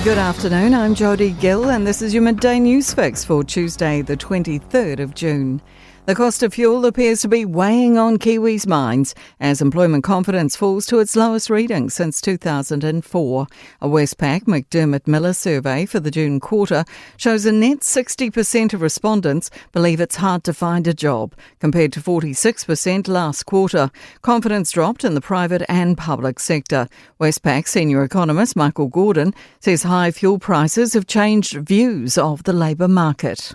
Good afternoon, I'm Jodie Gill and this is your Midday News Fix for Tuesday the 23rd of June. The cost of fuel appears to be weighing on Kiwis' minds as employment confidence falls to its lowest reading since 2004. A Westpac McDermott Miller survey for the June quarter shows a net 60% of respondents believe it's hard to find a job, compared to 46% last quarter. Confidence dropped in the private and public sector. Westpac senior economist Michael Gordon says high fuel prices have changed views of the labour market.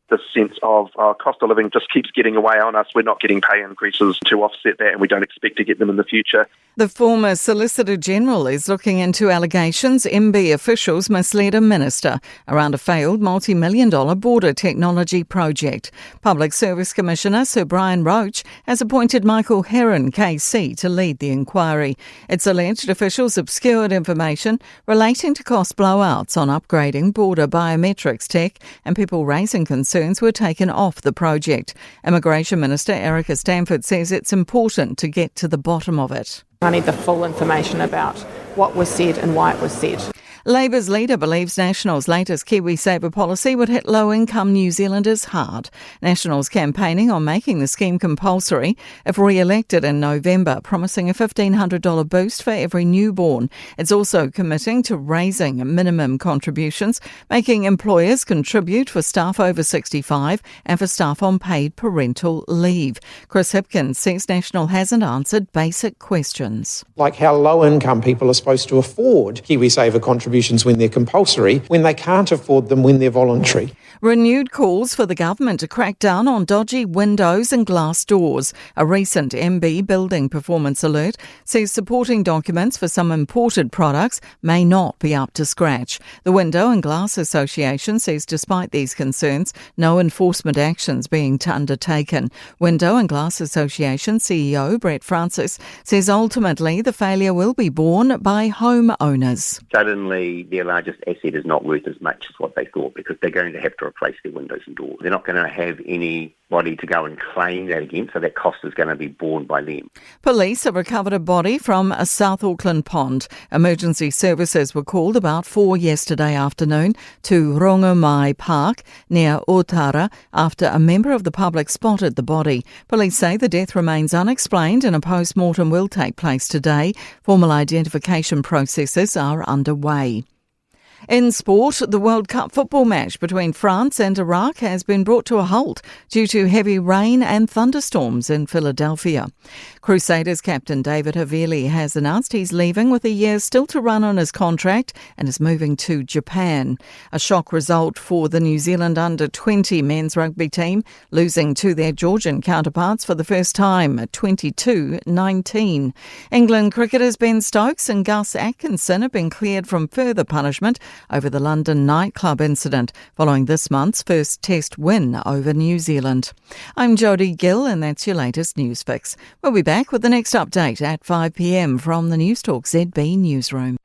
The sense of cost of living just keeps getting away on us. We're not getting pay increases to offset that, and we don't expect to get them in the future. The former Solicitor General is looking into allegations MB officials misled a minister around a failed multi-million-dollar border technology project. Public Service Commissioner Sir Brian Roach has appointed Michael Heron KC to lead the inquiry. It's alleged officials obscured information relating to cost blowouts on upgrading border biometrics tech, and people raising concerns were taken off the project. Immigration Minister Erica Stanford says it's important to get to the bottom of it. I need the full information about what was said and why it was said. Labour's leader believes National's latest KiwiSaver policy would hit low-income New Zealanders hard. National's campaigning on making the scheme compulsory if re-elected in November, promising a $1,500 boost for every newborn. It's also committing to raising minimum contributions, making employers contribute for staff over 65 and for staff on paid parental leave. Chris Hipkins says National hasn't answered basic questions. Like how low-income people are supposed to afford KiwiSaver contributions when they're compulsory, when they can't afford them when they're voluntary. Renewed calls for the government to crack down on dodgy windows and glass doors. A recent MB Building Performance Alert says supporting documents for some imported products may not be up to scratch. The Window and Glass Association says despite these concerns, no enforcement actions being undertaken. Window and Glass Association CEO Brett Francis says ultimately the failure will be borne by homeowners. Suddenly their largest asset is not worth as much as what they thought, because they're going to have to replace their windows and doors. They're not going to have anybody to go and claim that again, so that cost is going to be borne by them. Police have recovered a body from a South Auckland pond. Emergency services were called about 4 yesterday afternoon to Rongomai Park near Otara after a member of the public spotted the body. Police say the death remains unexplained and a post-mortem will take place today. Formal identification processes are underway. In sport, the World Cup football match between France and Iraq has been brought to a halt due to heavy rain and thunderstorms in Philadelphia. Crusaders captain David Havili has announced he's leaving with a year still to run on his contract and is moving to Japan. A shock result for the New Zealand under-20 men's rugby team, losing to their Georgian counterparts for the first time at 22-19. England cricketers Ben Stokes and Gus Atkinson have been cleared from further punishment over the London nightclub incident following this month's first Test win over New Zealand. I'm Jodie Gill and that's your latest news fix. We'll be back with the next update at 5 p.m. from the Newstalk ZB newsroom.